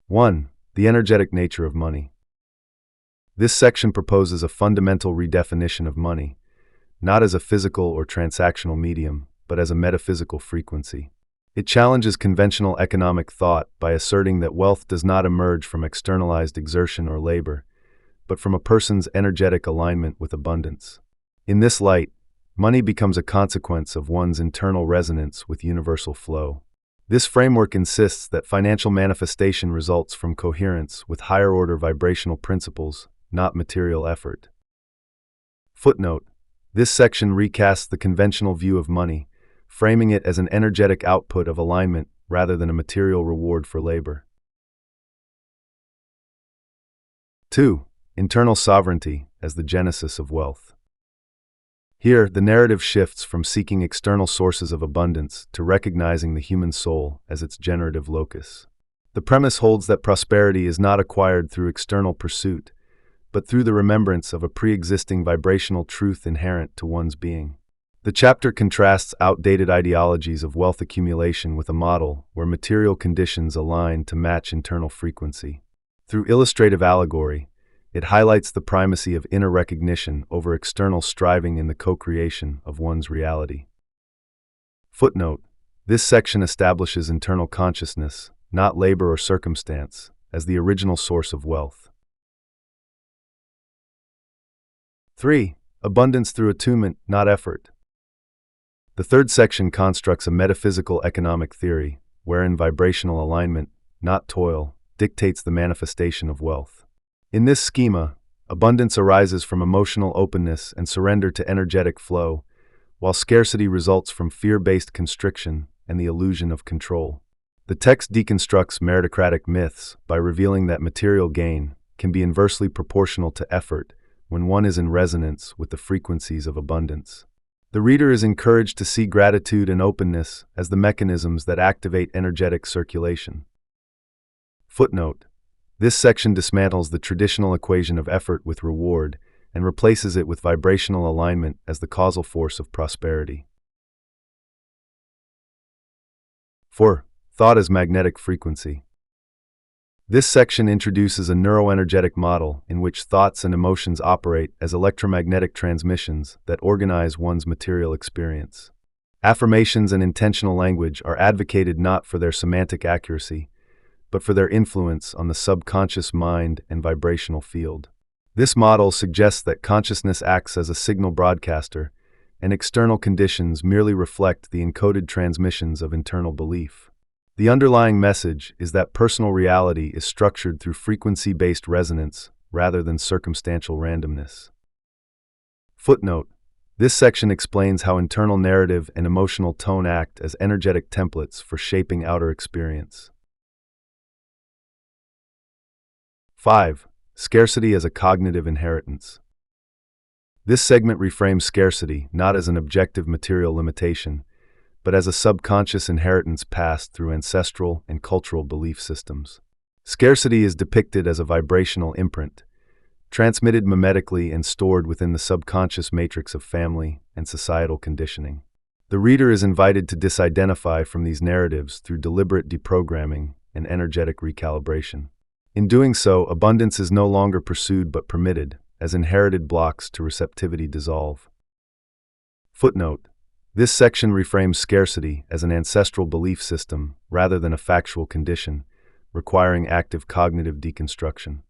1. The energetic nature of money. This section proposes a fundamental redefinition of money, not as a physical or transactional medium, but as a metaphysical frequency. It challenges conventional economic thought by asserting that wealth does not emerge from externalized exertion or labor, but from a person's energetic alignment with abundance. In this light, money becomes a consequence of one's internal resonance with universal flow. This framework insists that financial manifestation results from coherence with higher-order vibrational principles, not material effort. Footnote: this section recasts the conventional view of money, framing it as an energetic output of alignment rather than a material reward for labor. 2. Internal sovereignty as the genesis of wealth. Here, the narrative shifts from seeking external sources of abundance to recognizing the human soul as its generative locus. The premise holds that prosperity is not acquired through external pursuit, but through the remembrance of a pre-existing vibrational truth inherent to one's being. The chapter contrasts outdated ideologies of wealth accumulation with a model where material conditions align to match internal frequency. Through illustrative allegory, it highlights the primacy of inner recognition over external striving in the co-creation of one's reality. Footnote: this section establishes internal consciousness, not labor or circumstance, as the original source of wealth. 3. Abundance through attunement, not effort. The third section constructs a metaphysical economic theory, wherein vibrational alignment, not toil, dictates the manifestation of wealth. In this schema, abundance arises from emotional openness and surrender to energetic flow, while scarcity results from fear-based constriction and the illusion of control. The text deconstructs meritocratic myths by revealing that material gain can be inversely proportional to effort when one is in resonance with the frequencies of abundance. The reader is encouraged to see gratitude and openness as the mechanisms that activate energetic circulation. Footnote: this section dismantles the traditional equation of effort with reward and replaces it with vibrational alignment as the causal force of prosperity. 4. Thought as magnetic frequency. This section introduces a neuroenergetic model in which thoughts and emotions operate as electromagnetic transmissions that organize one's material experience. Affirmations and intentional language are advocated not for their semantic accuracy, but for their influence on the subconscious mind and vibrational field. This model suggests that consciousness acts as a signal broadcaster, and external conditions merely reflect the encoded transmissions of internal belief. The underlying message is that personal reality is structured through frequency-based resonance rather than circumstantial randomness. Footnote: this section explains how internal narrative and emotional tone act as energetic templates for shaping outer experience. 5. Scarcity as a cognitive inheritance. This segment reframes scarcity not as an objective material limitation, but as a subconscious inheritance passed through ancestral and cultural belief systems. Scarcity is depicted as a vibrational imprint, transmitted mimetically and stored within the subconscious matrix of family and societal conditioning. The reader is invited to disidentify from these narratives through deliberate deprogramming and energetic recalibration. In doing so, abundance is no longer pursued but permitted, as inherited blocks to receptivity dissolve. Footnote: this section reframes scarcity as an ancestral belief system rather than a factual condition, requiring active cognitive deconstruction.